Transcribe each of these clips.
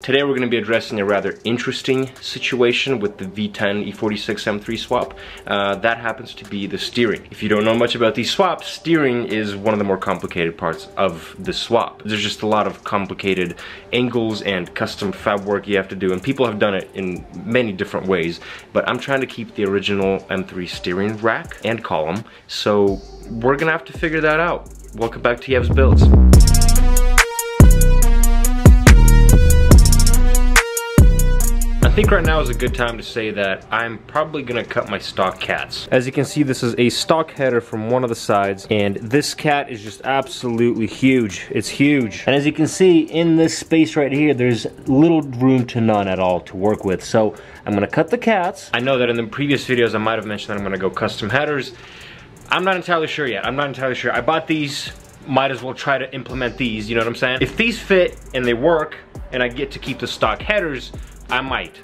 Today we're going to be addressing a rather interesting situation with the V10 E46 M3 swap. That happens to be the steering. If you don't know much about these swaps, steering is one of the more complicated parts of the swap. There's just a lot of complicated angles and custom fab work you have to do, and people have done it in many different ways, but I'm trying to keep the original M3 steering rack and column, so we're going to have to figure that out. Welcome back to Yev's Builds. I think right now is a good time to say that I'm probably gonna cut my stock cats. As you can see, this is a stock header from one of the sides, and this cat is just absolutely huge. It's huge. And as you can see, in this space right here, there's little room to none at all to work with. So I'm gonna cut the cats. I know that in the previous videos, I might have mentioned that I'm gonna go custom headers. I'm not entirely sure yet. I'm not entirely sure. I bought these, might as well try to implement these, you know what I'm saying? If these fit and they work, and I get to keep the stock headers, I might.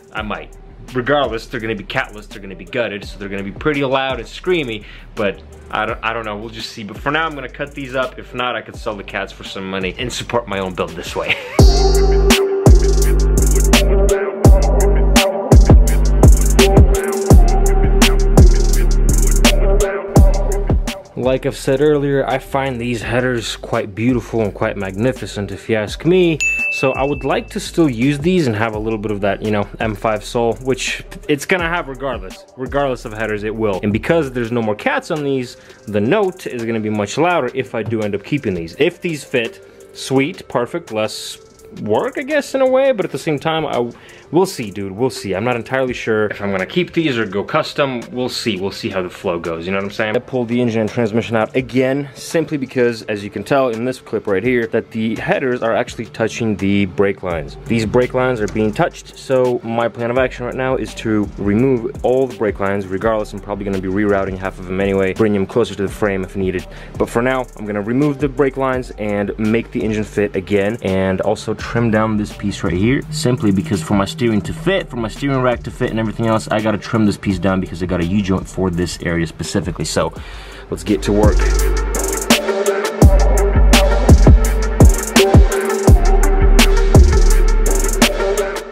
Regardless, they're gonna be catless, they're gonna be gutted, so they're gonna be pretty loud and screamy, but I don't know, we'll just see. But for now, I'm gonna cut these up. If not, I could sell the cats for some money and support my own build this way. Like I've said earlier, I find these headers quite beautiful and quite magnificent, if you ask me. So I would like to still use these and have a little bit of that, you know, M5 soul, which it's gonna have regardless. Regardless of headers, it will. And because there's no more cats on these, the note is gonna be much louder if I do end up keeping these. If these fit, sweet, perfect, less work, I guess, in a way, but at the same time, we'll see, dude, we'll see. I'm not entirely sure if I'm gonna keep these or go custom. We'll see how the flow goes, you know what I'm saying? I pulled the engine and transmission out again, simply because, as you can tell in this clip right here, that the headers are actually touching the brake lines. These brake lines are being touched, so my plan of action right now is to remove all the brake lines. Regardless, I'm probably gonna be rerouting half of them anyway, bring them closer to the frame if needed. But for now, I'm gonna remove the brake lines and make the engine fit again, and also trim down this piece right here, simply because for my steering to fit, for my steering rack to fit and everything else, I gotta trim this piece down because I got a U-joint for this area specifically. So let's get to work.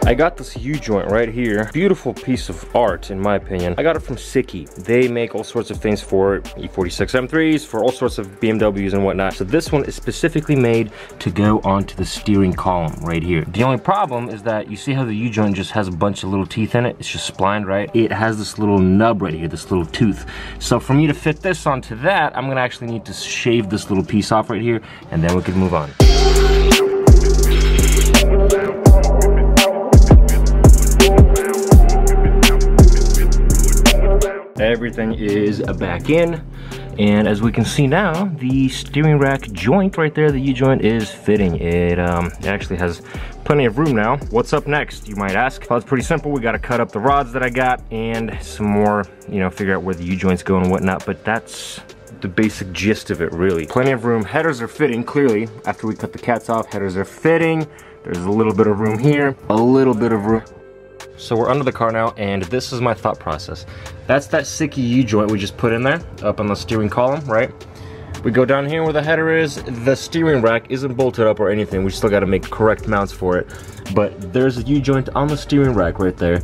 I got this U-joint right here. Beautiful piece of art, in my opinion. I got it from Siki. They make all sorts of things for E46 M3s, for all sorts of BMWs and whatnot. So this one is specifically made to go onto the steering column right here. The only problem is that you see how the U-joint just has a bunch of little teeth in it? It's just splined, right? It has this little nub right here, this little tooth. So for me to fit this onto that, I'm gonna actually need to shave this little piece off right here, and then we can move on. Everything is back in, and as we can see now, the steering rack joint right there, the U-joint, is fitting. It actually has plenty of room now. What's up next, you might ask? Well, it's pretty simple. We got to cut up the rods that I got and some more, you know, figure out where the U-joints go and whatnot, but that's the basic gist of it, really. Plenty of room. Headers are fitting, clearly. After we cut the cats off, headers are fitting. There's a little bit of room here, a little bit of room. So we're under the car now, and this is my thought process. That's that Siki U-joint we just put in there, up on the steering column, right? We go down here where the header is. The steering rack isn't bolted up or anything. We still gotta make correct mounts for it. But there's a U-joint on the steering rack right there.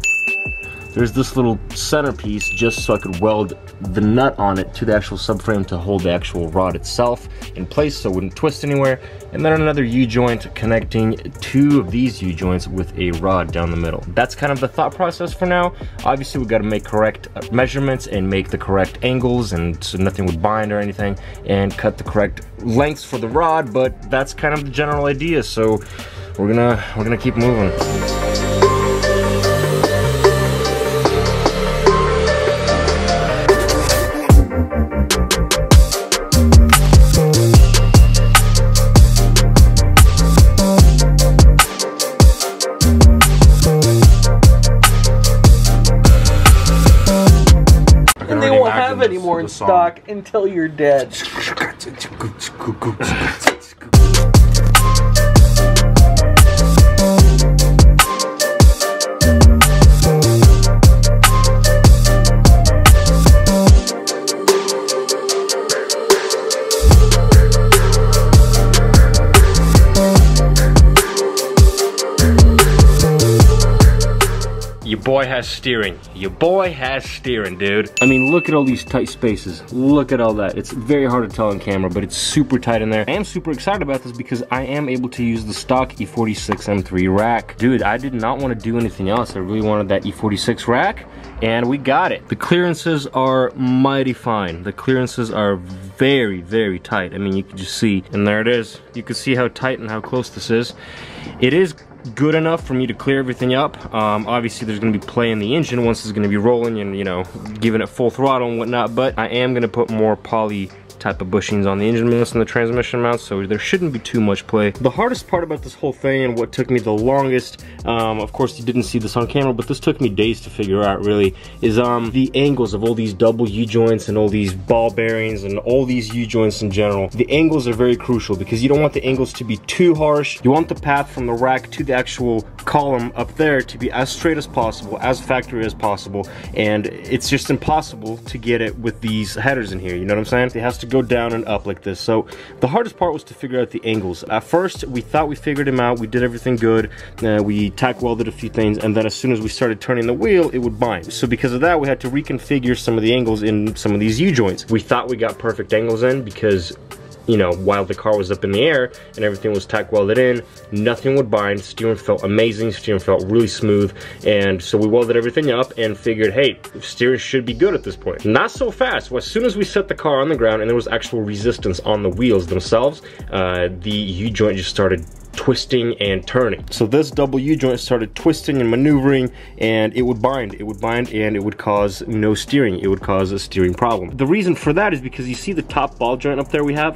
There's this little centerpiece just so I could weld the nut on it to the actual subframe to hold the actual rod itself in place so it wouldn't twist anywhere. And then another U-joint connecting two of these U-joints with a rod down the middle. That's kind of the thought process for now. Obviously, we got to make correct measurements and make the correct angles, and so nothing would bind or anything, and cut the correct lengths for the rod, but that's kind of the general idea. So we're gonna keep moving. Anymore in stock until you're dead. your boy has steering. Your boy has steering, dude. I mean, look at all these tight spaces. Look at all that. It's very hard to tell on camera, but it's super tight in there. I am super excited about this because I am able to use the stock E46 M3 rack. Dude, I did not want to do anything else. I really wanted that E46 rack, and we got it. The clearances are mighty fine. The clearances are very, very tight. I mean, you can just see, and there it is. You can see how tight and how close this is. It is good enough for me to clear everything up. Obviously there's going to be play in the engine once it's going to be rolling and, you know, giving it full throttle and whatnot, but I am going to put more poly type of bushings on the engine mounts and the transmission mounts, so there shouldn't be too much play. The hardest part about this whole thing, and what took me the longest, of course you didn't see this on camera, but this took me days to figure out really, is the angles of all these double U-joints and all these ball bearings and all these U-joints in general. The angles are very crucial because you don't want the angles to be too harsh. You want the path from the rack to the actual column up there to be as straight as possible, as factory as possible, and it's just impossible to get it with these headers in here, you know what I'm saying? It has to go down and up like this. So the hardest part was to figure out the angles. At first we thought we figured them out, we did everything good, we tack welded a few things, and then as soon as we started turning the wheel, it would bind. So because of that, we had to reconfigure some of the angles in some of these U-joints. We thought we got perfect angles in because, you know, while the car was up in the air and everything was tack welded in, nothing would bind. Steering felt amazing, steering felt really smooth, and so we welded everything up and figured, hey, steering should be good at this point. Not so fast. Well, as soon as we set the car on the ground and there was actual resistance on the wheels themselves, the U-joint just started twisting and turning. So this double U-joint started twisting and maneuvering, and it would bind. It would bind and it would cause no steering. It would cause a steering problem. The reason for that is because you see the top ball joint up there we have?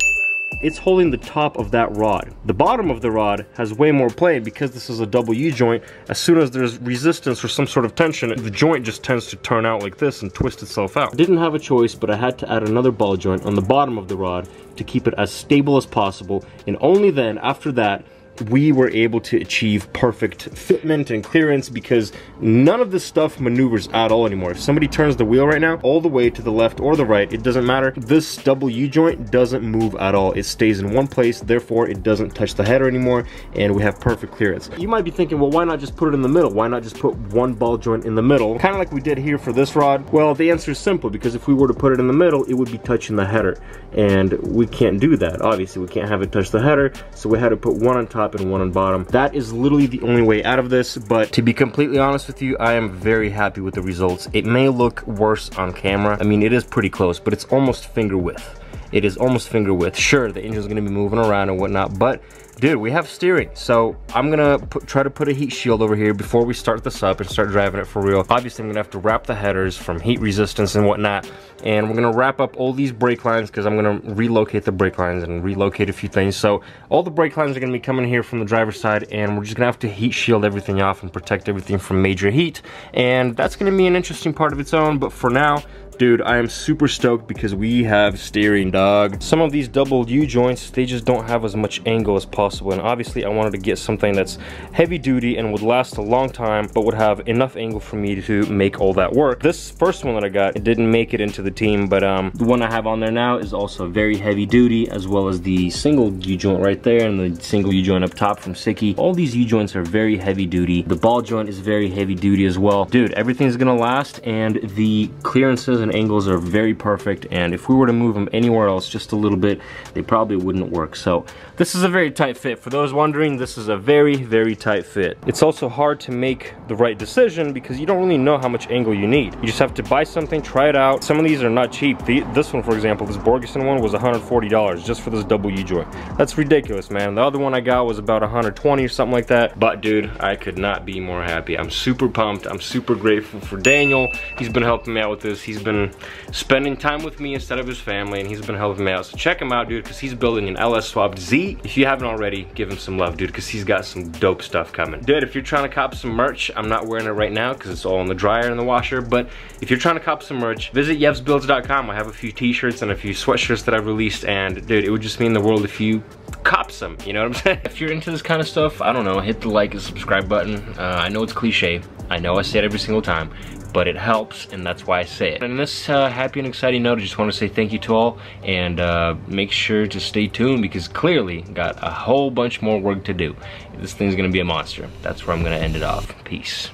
It's holding the top of that rod. The bottom of the rod has way more play, because this is a double U-joint. As soon as there's resistance or some sort of tension, the joint just tends to turn out like this and twist itself out. I didn't have a choice, but I had to add another ball joint on the bottom of the rod to keep it as stable as possible, and only then, after that, we were able to achieve perfect fitment and clearance, because none of this stuff maneuvers at all anymore. If somebody turns the wheel right now all the way to the left or the right, it doesn't matter. This double U-joint doesn't move at all. It stays in one place, therefore it doesn't touch the header anymore, and we have perfect clearance. You might be thinking, well, why not just put it in the middle? Why not just put one ball joint in the middle, kind of like we did here for this rod? Well, the answer is simple, because if we were to put it in the middle, it would be touching the header, and we can't do that. Obviously, we can't have it touch the header, so we had to put one on top and one on bottom. That is literally the only way out of this, but to be completely honest with you, I am very happy with the results. It may look worse on camera. I mean, it is pretty close, but it's almost finger width. It is almost finger width. Sure, the engine's gonna be moving around and whatnot, but dude, we have steering. So I'm gonna try to put a heat shield over here before we start this up and start driving it for real. Obviously, I'm gonna have to wrap the headers from heat resistance and whatnot, and we're gonna wrap up all these brake lines, because I'm gonna relocate the brake lines and relocate a few things. So all the brake lines are gonna be coming here from the driver's side, and we're just gonna have to heat shield everything off and protect everything from major heat, and that's gonna be an interesting part of its own. But for now, dude, I am super stoked because we have steering, dog. Some of these double U-joints, they just don't have as much angle as possible, and obviously I wanted to get something that's heavy duty and would last a long time, but would have enough angle for me to make all that work. This first one that I got, it didn't make it into the team, but the one I have on there now is also very heavy duty, as well as the single U-joint right there and the single U-joint up top from Siki. All these U-joints are very heavy duty. The ball joint is very heavy duty as well. Dude, everything's gonna last, and the clearances and angles are very perfect, and if we were to move them anywhere else just a little bit, they probably wouldn't work. So this is a very tight fit. For those wondering, this is a very, very tight fit. It's also hard to make the right decision because you don't really know how much angle you need. You just have to buy something, try it out. Some of these are not cheap. This one, for example, this Borgeson one was $140 just for this double U-joint. That's ridiculous, man. The other one I got was about $120 or something like that. But dude, I could not be more happy. I'm super pumped. I'm super grateful for Daniel. He's been helping me out with this. He's been spending time with me instead of his family, and he's been helping me out. So check him out, dude, because he's building an LS swapped Z. If you haven't already, give him some love, dude, because he's got some dope stuff coming. Dude, if you're trying to cop some merch, I'm not wearing it right now because it's all in the dryer and the washer, but if you're trying to cop some merch, visit yevsbuilds.com. I have a few t-shirts and a few sweatshirts that I've released, and dude, it would just mean the world if you cop some, you know what I'm saying? If you're into this kind of stuff, I don't know, hit the like and subscribe button. I know it's cliche. I know I say it every single time, but it helps, and that's why I say it. And this happy and exciting note, I just want to say thank you to all, and make sure to stay tuned, because clearly got a whole bunch more work to do. This thing's gonna be a monster. That's where I'm gonna end it off. Peace.